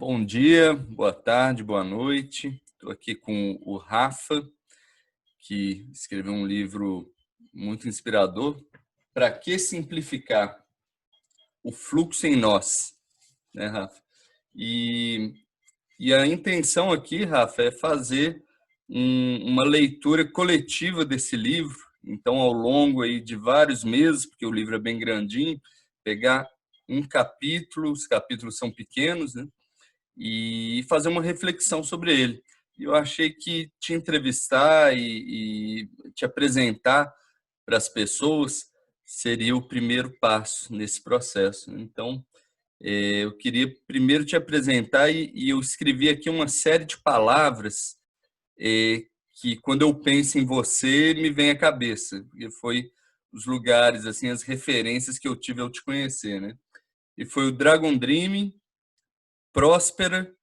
Bom dia, boa tarde, boa noite. Estou aqui com o Rafa, que escreveu um livro muito inspirador. Para que simplificar? O fluxo em nós, né, Rafa? E a intenção aqui, Rafa, é fazer uma leitura coletiva desse livro. Então, ao longo aí de vários meses, porque o livro é bem grandinho, pegar um capítulo, os capítulos são pequenos, né? E fazer uma reflexão sobre ele. Eu achei que te entrevistar e te apresentar para as pessoas seria o primeiro passo nesse processo. Então, eu queria primeiro te apresentar e eu escrevi aqui uma série de palavras que, quando eu penso em você, me vem à cabeça, porque foi os lugares, assim, as referências que eu tive ao te conhecer, né? E foi o Dragon Dream, Próspera,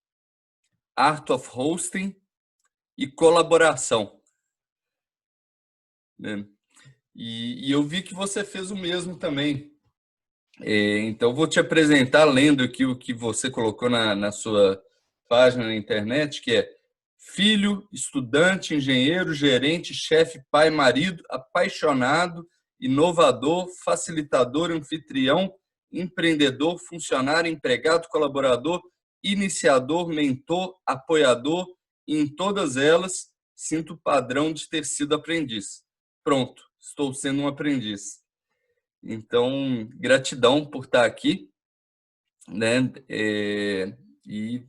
Art of Hosting e colaboração, né? E eu vi que você fez o mesmo também. Então, vou te apresentar lendo aqui o que você colocou na sua página na internet, que é filho, estudante, engenheiro, gerente, chefe, pai, marido, apaixonado, inovador, facilitador, anfitrião, empreendedor, funcionário, empregado, colaborador, iniciador, mentor, apoiador, e em todas elas sinto o padrão de ter sido aprendiz. Pronto, estou sendo um aprendiz. Então, gratidão por estar aqui, né? E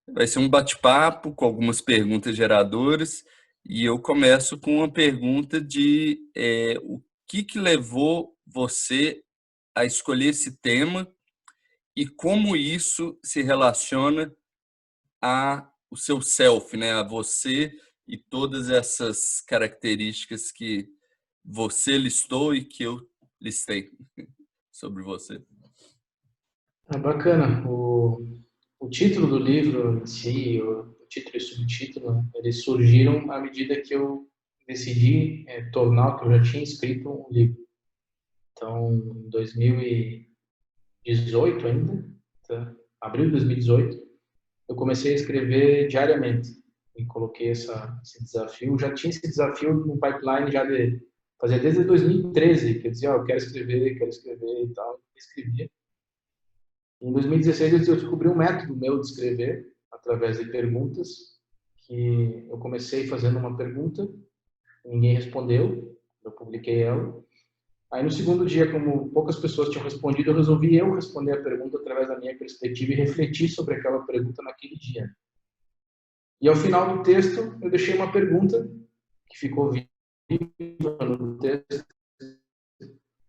vai ser um bate-papo com algumas perguntas geradoras, e eu começo com uma pergunta de o que levou você a escolher esse tema e como isso se relaciona o seu self, né? A você e todas essas características que você listou e que eu listei sobre você. Bacana. O título do livro em si, o título e o subtítulo, eles surgiram à medida que eu decidi tornar o que eu já tinha escrito um livro. Então, em 2018 ainda, tá? Abril de 2018, eu comecei a escrever diariamente. E coloquei esse desafio. Já tinha esse desafio no pipeline já de fazer desde 2013, que eu dizia, eu quero escrever e tal. Eu escrevia. Em 2016 eu descobri um método meu de escrever através de perguntas, que eu comecei fazendo uma pergunta, ninguém respondeu, eu publiquei ela. Aí no segundo dia, como poucas pessoas tinham respondido, eu resolvi eu responder a pergunta através da minha perspectiva e refletir sobre aquela pergunta naquele dia. E ao final do texto eu deixei uma pergunta que ficou viva no texto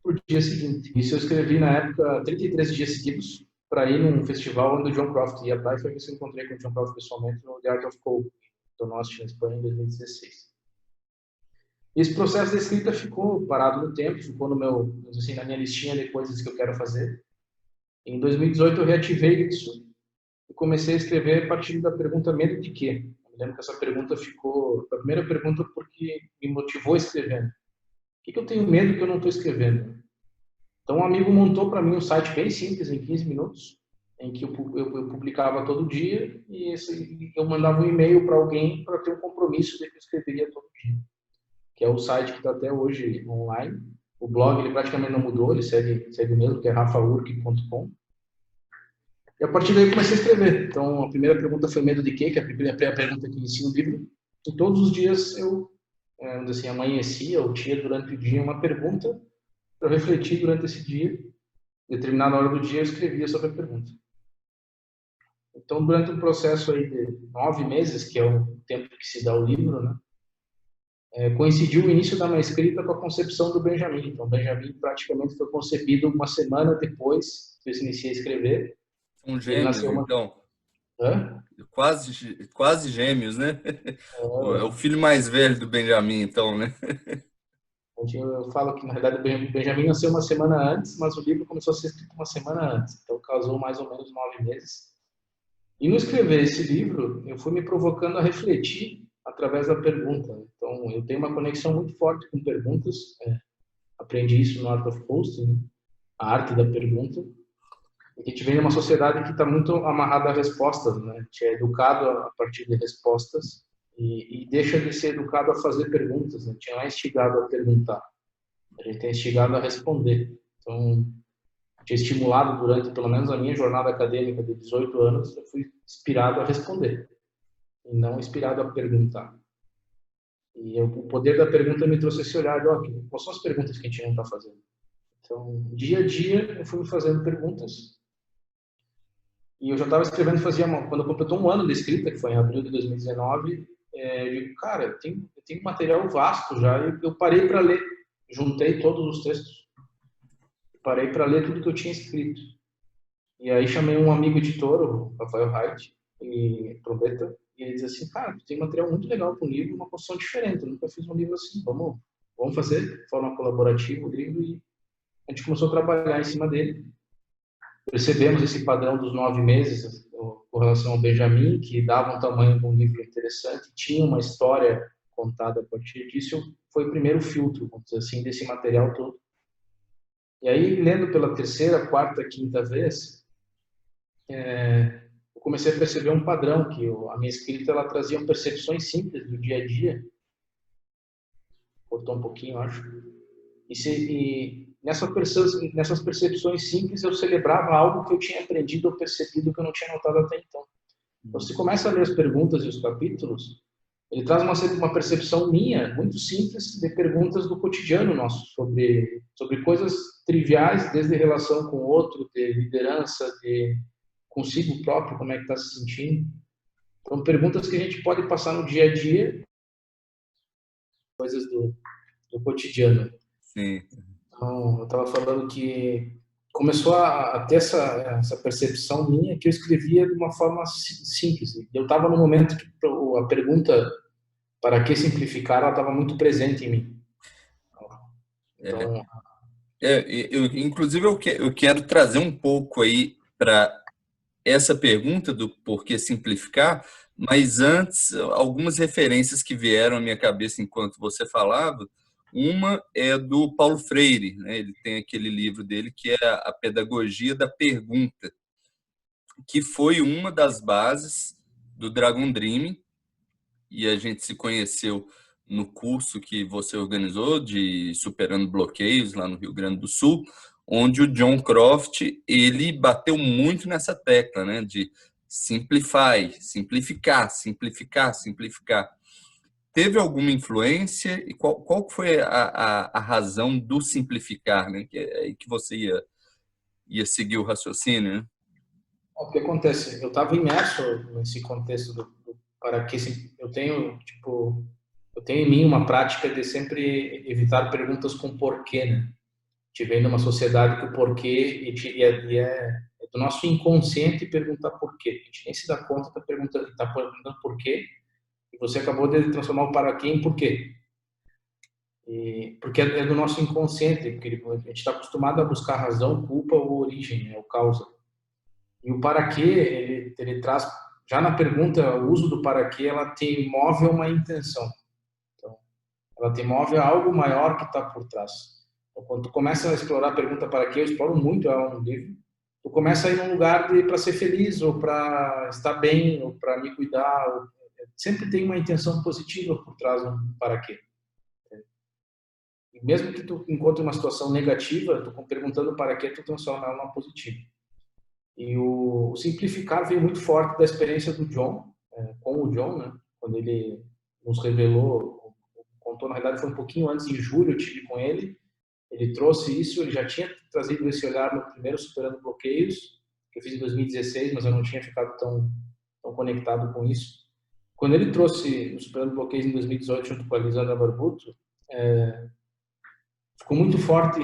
por dia seguinte. Isso eu escrevi na época 33 dias seguidos para ir num festival onde o John Croft ia estar, e foi que eu encontrei com o John Croft pessoalmente no The Art of Cope, do Nost, na Espanha, em 2016. Esse processo de escrita ficou parado no tempo, ficou na minha listinha de coisas que eu quero fazer. Em 2018 eu reativei isso e comecei a escrever a partir da pergunta medo de quê? Eu me lembro que essa pergunta ficou a primeira pergunta porque me motivou a escrever. O que eu tenho medo que eu não estou escrevendo? Então, um amigo montou para mim um site bem simples, em 15 minutos, em que eu publicava todo dia e eu mandava um e-mail para alguém para ter um compromisso de que eu escreveria todo dia, que é o site que está até hoje online. O blog ele praticamente não mudou, ele segue o mesmo, que é rafaurk.com. E a partir daí eu comecei a escrever. Então, a primeira pergunta foi medo de quê? Que é a primeira pergunta que inicia o livro. E todos os dias eu, assim, amanhecia ou tinha durante o dia uma pergunta para refletir durante esse dia. Em determinada hora do dia eu escrevia sobre a pergunta. Então, durante um processo aí de 9 meses, que é o tempo que se dá o livro, né, coincidiu o início da minha escrita com a concepção do Benjamin. Então, o Benjamin praticamente foi concebido uma semana depois que eu iniciei a escrever. São Ele gêmeos, nasceu então. Hã? Quase gêmeos, né? É o filho mais velho do Benjamin, então, né? Eu falo que, na verdade, o Benjamin nasceu uma semana antes, mas o livro começou a ser escrito uma semana antes. Então, causou mais ou menos 9 meses. E no escrever esse livro, eu fui me provocando a refletir através da pergunta. Então, eu tenho uma conexão muito forte com perguntas. Aprendi isso no Art of Hosting, a arte da pergunta. E que a gente vem numa sociedade que está muito amarrada a respostas, né? A gente é educado a partir de respostas e deixa de ser educado a fazer perguntas, né? A gente não é instigado a perguntar, a gente é instigado a responder. Então, tinha estimulado durante, pelo menos, a minha jornada acadêmica de 18 anos, eu fui inspirado a responder, e não inspirado a perguntar. E o poder da pergunta me trouxe esse olhar de, ó, quais são as perguntas que a gente não está fazendo? Então, dia a dia, eu fui me fazendo perguntas, e eu já estava escrevendo, quando completou um ano de escrita, que foi em abril de 2019, eu digo, cara, eu tenho um material vasto já, e eu parei para ler, juntei todos os textos, parei para ler tudo que eu tinha escrito. E aí chamei um amigo editor, o Rafael Haidt, e Trombeta, e ele disse assim, cara, tu tem material muito legal para um livro, uma construção diferente, eu nunca fiz um livro assim, vamos fazer de forma colaborativa o livro, e a gente começou a trabalhar em cima dele. Percebemos esse padrão dos 9 meses com relação ao Benjamin, que dava um tamanho de um livro interessante, tinha uma história contada a partir disso, foi o primeiro filtro, vamos dizer assim, desse material todo. E aí, lendo pela terceira, quarta, quinta vez, eu comecei a perceber um padrão, que a minha escrita ela trazia percepções simples do dia a dia, cortou um pouquinho, acho, e nessas percepções simples eu celebrava algo que eu tinha aprendido ou percebido que eu não tinha notado até então. Então, você começa a ler as perguntas e os capítulos, ele traz uma percepção minha, muito simples, de perguntas do cotidiano nosso, sobre coisas triviais, desde relação com o outro, de liderança, de consigo próprio, como é que está se sentindo. Então, perguntas que a gente pode passar no dia a dia, coisas do cotidiano. Sim. Então, eu estava falando que começou a ter essa percepção minha que eu escrevia de uma forma simples. Eu estava no momento que a pergunta para que simplificar, ela estava muito presente em mim. É, Então, inclusive, eu quero trazer um pouco aí para essa pergunta do por que simplificar, mas antes, algumas referências que vieram à minha cabeça enquanto você falava. Uma é do Paulo Freire, né? Ele tem aquele livro dele que é A Pedagogia da Pergunta, que foi uma das bases do Dragon Dream, e a gente se conheceu no curso que você organizou de Superando Bloqueios lá no Rio Grande do Sul, onde o John Croft ele bateu muito nessa tecla, né, de simplificar, simplificar, simplificar. Teve alguma influência e qual foi a razão do simplificar, né, que é aí que você ia seguir o raciocínio, né? o que acontece? Eu estava imerso nesse contexto do para que eu tenho em mim uma prática de sempre evitar perguntas com porquê, né? Tive numa sociedade que o porquê é do nosso inconsciente perguntar porquê. A gente nem se dá conta que está perguntando porquê e você acabou de transformar o para quê em porquê. Porque é do nosso inconsciente, porque a gente está acostumado a buscar razão, culpa ou origem, né, ou causa. E o para quê, ele traz, já na pergunta, o uso do para quê, ela te move a uma intenção. Então, ela te move a algo maior que está por trás. Então, quando tu começa a explorar a pergunta para quê, eu exploro muito ela no livro, tu começa a ir num lugar para ser feliz, ou para estar bem, ou para me cuidar, sempre tem uma intenção positiva por trás do para quê. E mesmo que tu encontre uma situação negativa, tu perguntando para quê, tu transforma ela numa positiva. E o simplificar veio muito forte da experiência do John, com o John, né? Quando ele nos revelou, contou, na verdade foi um pouquinho antes, em julho eu tive com ele, ele trouxe isso, ele já tinha trazido esse olhar no primeiro Superando Bloqueios, que eu fiz em 2016, mas eu não tinha ficado tão conectado com isso. Quando ele trouxe o Superando Bloqueios em 2018, junto com a Lisandra Barbuto, ficou muito forte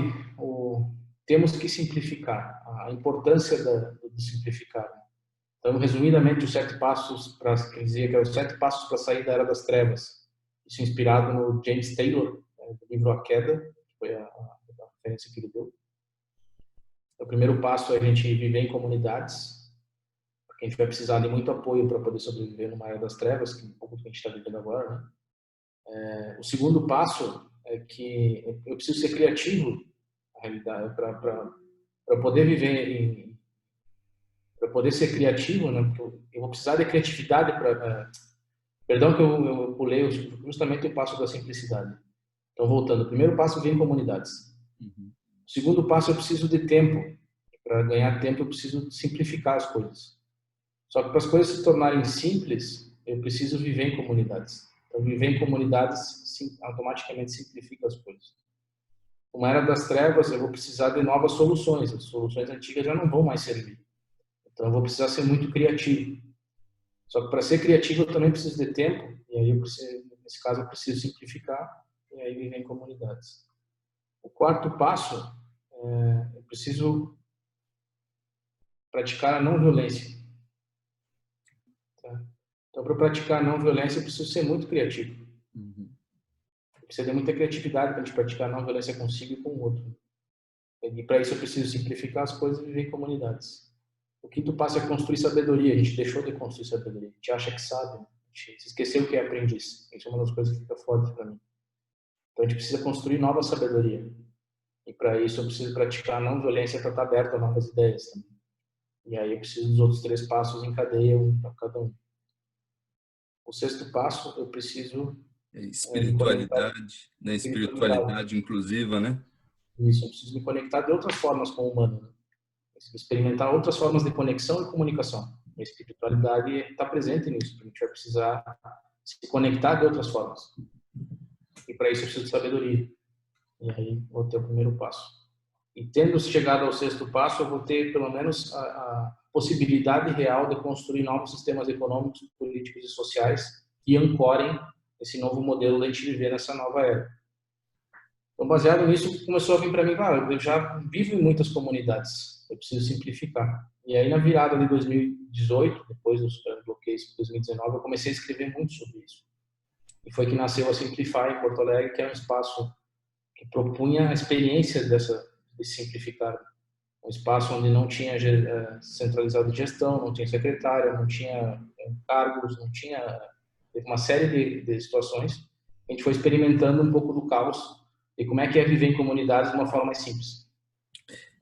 temos que simplificar, a importância do simplificar. Então, resumidamente, os 7 passos para que dizia que eram os 7 passos para sair da era das trevas. Isso inspirado no James Taylor, do livro A Queda, que foi a referência que ele deu. O primeiro passo é a gente viver em comunidades, porque a gente vai precisar de muito apoio para poder sobreviver numa era das trevas, que é um pouco do que a gente está vivendo agora, né? O segundo passo é que eu preciso ser criativo, na realidade, para poder viver para poder ser criativo, né? Eu vou precisar de criatividade para... Perdão que eu pulei justamente o passo da simplicidade. Então, voltando, o primeiro passo vem comunidades. Uhum. O segundo passo, eu preciso de tempo. Para ganhar tempo, eu preciso simplificar as coisas. Só que para as coisas se tornarem simples, eu preciso viver em comunidades. Então, viver em comunidades automaticamente simplifica as coisas. Uma era das trevas, eu vou precisar de novas soluções. As soluções antigas já não vão mais servir. Então, eu vou precisar ser muito criativo. Só que para ser criativo, eu também preciso de tempo. E aí, nesse caso, eu preciso simplificar. E aí, viver em comunidades. O quarto passo, eu preciso praticar a não violência. Tá? Então, para praticar a não violência, eu preciso ser muito criativo. Uhum. Precisa de muita criatividade para a gente praticar a não violência consigo e com o outro. E para isso eu preciso simplificar as coisas e viver em comunidades. O quinto passo é construir sabedoria. A gente deixou de construir sabedoria. A gente acha que sabe. A gente se esqueceu o que é aprendiz. Isso é uma das coisas que fica forte para mim. Então a gente precisa construir nova sabedoria. E para isso eu preciso praticar a não violência para estar aberto a novas ideias também. E aí eu preciso dos outros 3 passos em cadeia, um para cada um. O sexto passo, eu preciso me conectar. Espiritualidade, né? Espiritualidade inclusiva, né? Isso, eu preciso me conectar de outras formas com o humano. Né? Experimentar outras formas de conexão e comunicação. A espiritualidade está presente nisso. A gente vai precisar se conectar de outras formas. E para isso eu preciso de sabedoria. E aí vou ter o primeiro passo. E tendo chegado ao sexto passo, eu vou ter pelo menos a possibilidade real de construir novos sistemas econômicos, políticos e sociais que ancorem esse novo modelo da gente viver nessa nova era. Então, baseado nisso, começou a vir para mim, eu já vivo em muitas comunidades, eu preciso simplificar. E aí, na virada de 2018, depois dos bloqueios de 2019, eu comecei a escrever muito sobre isso. E foi que nasceu a Simplify em Porto Alegre, que é um espaço que propunha a experiência de simplificar. Um espaço onde não tinha centralizado de gestão, não tinha secretária, não tinha cargos, não tinha... Teve uma série de situações. A gente foi experimentando um pouco do caos e como é que é viver em comunidades de uma forma mais simples.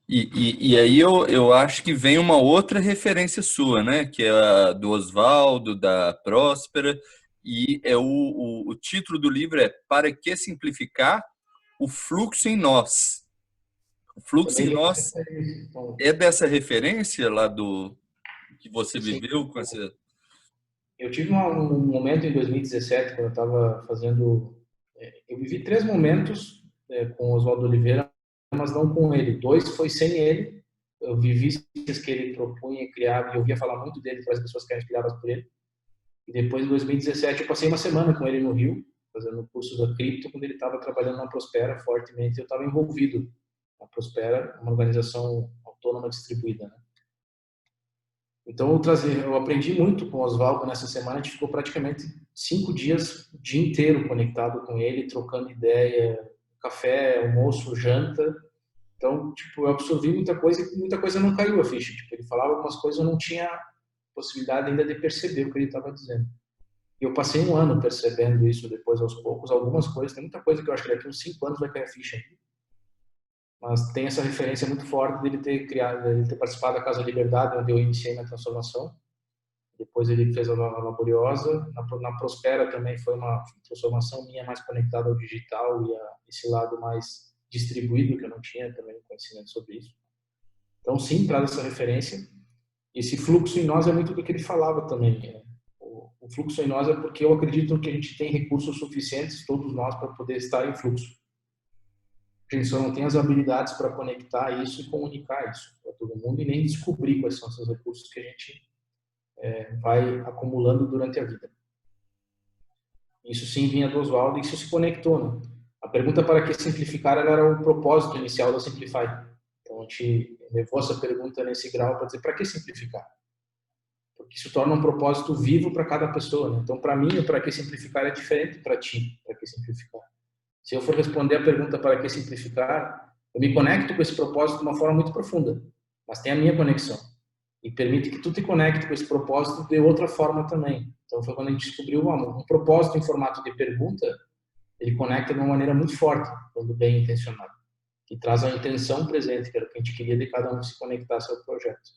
E aí eu acho que vem uma outra referência sua, né? Que é a do Oswaldo, da Próspera, e o título do livro é Para que Simplificar? O Fluxo em Nós. O Fluxo em Nós Então, é dessa referência lá do que você sim. viveu com essa... Eu tive um momento em 2017, quando eu estava fazendo... Eu vivi 3 momentos com o Oswaldo Oliveira, mas não com ele. 2 foi sem ele. Eu vivi coisas que ele propunha, criava, e eu ouvia falar muito dele para as pessoas que eram inspiradas por ele. E depois, em 2017, eu passei uma semana com ele no Rio, fazendo o curso da cripto, quando ele estava trabalhando na Prospera fortemente. Eu estava envolvido na Prospera, uma organização autônoma distribuída, né? Então, eu aprendi muito com o Oswaldo nessa semana. A gente ficou praticamente 5 dias, o dia inteiro conectado com ele, trocando ideia, café, almoço, janta. Então, tipo, eu absorvi muita coisa e muita coisa não caiu a ficha. Tipo, ele falava algumas coisas, eu não tinha possibilidade ainda de perceber o que ele estava dizendo. E eu passei um ano percebendo isso depois, aos poucos, algumas coisas. Tem muita coisa que eu acho que daqui uns 5 anos vai cair a ficha. Mas tem essa referência muito forte dele ter criado, dele ter participado da Casa Liberdade, onde eu iniciei minha transformação. Depois ele fez a Laboriosa. Na Prospera também foi uma transformação minha mais conectada ao digital e a esse lado mais distribuído, que eu não tinha também conhecimento sobre isso. Então, sim, traz essa referência. Esse fluxo em nós é muito do que ele falava também. O fluxo em nós é porque eu acredito que a gente tem recursos suficientes, todos nós, para poder estar em fluxo. A gente só não tem as habilidades para conectar isso e comunicar isso para todo mundo e nem descobrir quais são esses recursos que a gente vai acumulando durante a vida. Isso sim vinha do Oswaldo e isso se conectou, né? A pergunta para que simplificar era o propósito inicial da Simplify. Então a gente levou essa pergunta nesse grau para dizer para que simplificar? Porque isso torna um propósito vivo para cada pessoa, né? Então para mim o para que simplificar é diferente para ti, para que simplificar. Se eu for responder a pergunta para que simplificar, eu me conecto com esse propósito de uma forma muito profunda, mas tem a minha conexão. E permite que tu te conecte com esse propósito de outra forma também. Então foi quando a gente descobriu um propósito em formato de pergunta, ele conecta de uma maneira muito forte, quando bem intencionado. E traz a intenção presente, que era o que a gente queria de cada um se conectasse ao projeto.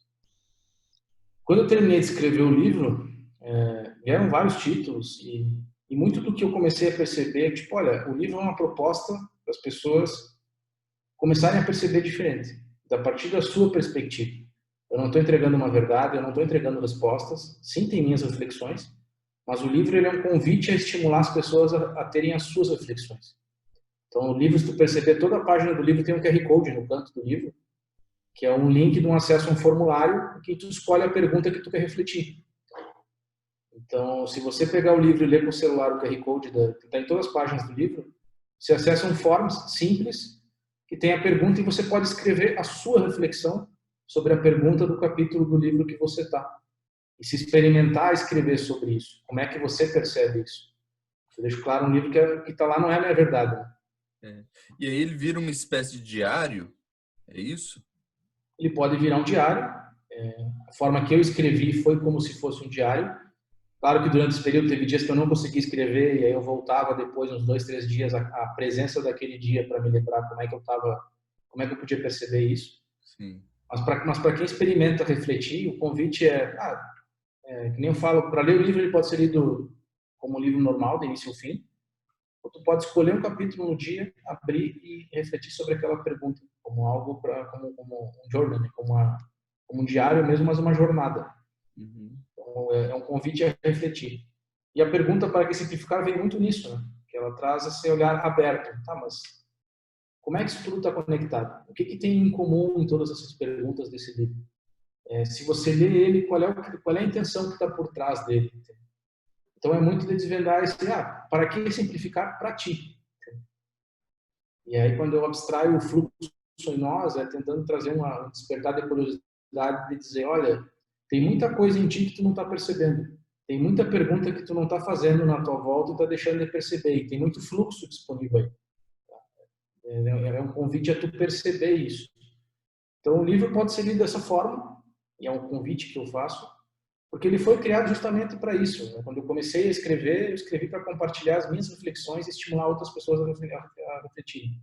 Quando eu terminei de escrever o livro, vieram vários títulos e muito do que eu comecei a perceber, tipo, olha, o livro é uma proposta para as pessoas começarem a perceber diferente, a partir da sua perspectiva. Eu não estou entregando uma verdade, eu não estou entregando respostas. Sim, tem minhas reflexões, mas o livro ele é um convite a estimular as pessoas a terem as suas reflexões. Então, o livro, se tu perceber, toda a página do livro tem um QR Code no canto do livro, que é um link de um acesso a um formulário que tu escolhe a pergunta que tu quer refletir. Então, se você pegar o livro e ler com o celular o QR Code que está em todas as páginas do livro, você acessa um forms simples que tem a pergunta e você pode escrever a sua reflexão sobre a pergunta do capítulo do livro que você está. E se experimentar a escrever sobre isso. Como é que você percebe isso? Eu deixo claro, um livro que está lá não é a minha verdade. E aí ele vira uma espécie de diário, é isso? Ele pode virar um diário. A forma que eu escrevi foi como se fosse um diário. Claro que durante esse período teve dias que eu não consegui escrever e aí eu voltava depois, uns 2, 3 dias, a presença daquele dia para me lembrar como é que eu estava, como é que eu podia perceber isso. Sim. Mas para quem experimenta refletir, o convite que nem eu falo, para ler o livro ele pode ser lido como um livro normal, de início ao fim, ou tu pode escolher um capítulo no dia, abrir e refletir sobre aquela pergunta, como algo como um journal, né? Como um diário mesmo, mas uma jornada. Uhum. Então, é um convite a refletir. E a pergunta para que simplificar vem muito nisso, né? Que ela traz esse olhar aberto. Tá, mas como é que isso tudo está conectado? O que tem em comum em todas essas perguntas desse livro? Se você lê ele, qual é a intenção que está por trás dele? Então é muito de desvendar esse, para que simplificar para ti? E aí quando eu abstraio o fluxo em nós, tentando trazer um despertar de curiosidade de dizer, olha, tem muita coisa em ti que tu não está percebendo. Tem muita pergunta que tu não está fazendo na tua volta e está deixando de perceber. E tem muito fluxo disponível aí. É um convite a tu perceber isso. Então o livro pode ser lido dessa forma, e é um convite que eu faço, porque ele foi criado justamente para isso. Quando eu comecei a escrever, eu escrevi para compartilhar as minhas reflexões e estimular outras pessoas a refletirem.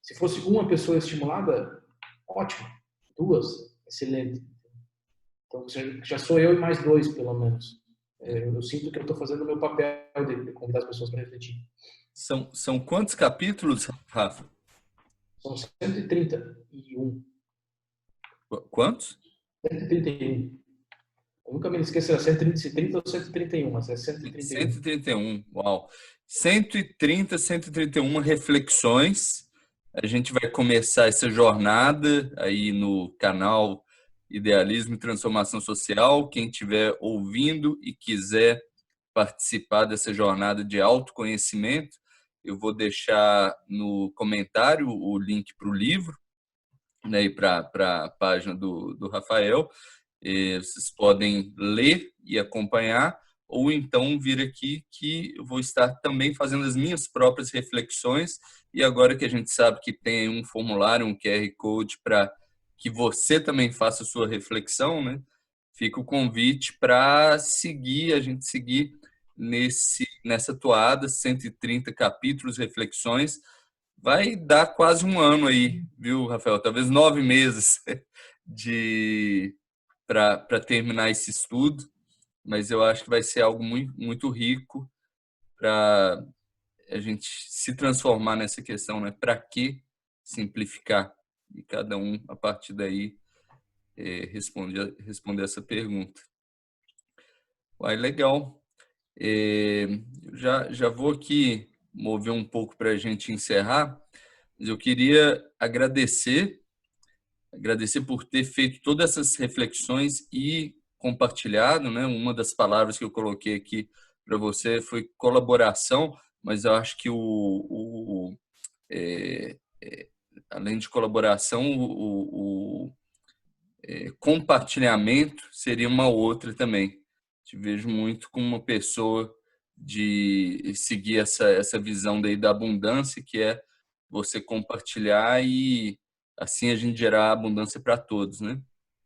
Se fosse uma pessoa estimulada, ótimo. 2, excelente. Então já sou eu e mais 2, pelo menos. Eu sinto que eu estou fazendo o meu papel de convidar as pessoas para refletir. São quantos capítulos, Rafa? São 131. Quantos? 131. Eu nunca me esqueço, era 130 ou 131, mas é 131. 131, uau. 130, 131 reflexões. A gente vai começar essa jornada aí no canal Idealismo e Transformação Social. Quem estiver ouvindo e quiser participar dessa jornada de autoconhecimento, eu vou deixar no comentário o link para o livro, né, e para a página do Rafael. Vocês podem ler e acompanhar, ou então vir aqui que eu vou estar também fazendo as minhas próprias reflexões. E agora que a gente sabe que tem um formulário, um QR Code para que você também faça a sua reflexão, né? Fica o convite para a gente seguir nessa toada, 130 capítulos, reflexões. Vai dar quase um ano aí, viu, Rafael? Talvez 9 meses para terminar esse estudo, mas eu acho que vai ser algo muito, muito rico para a gente se transformar nessa questão, né? Para que simplificar? E cada um, a partir daí, responder essa pergunta. Uai, legal. Já vou aqui mover um pouco para a gente encerrar, mas eu queria agradecer por ter feito todas essas reflexões e compartilhado, né? Uma das palavras que eu coloquei aqui para você foi colaboração, mas eu acho que além de colaboração, compartilhamento seria uma outra também. Te vejo muito como uma pessoa de seguir essa visão daí da abundância, que é você compartilhar e assim a gente gerar abundância para todos, né?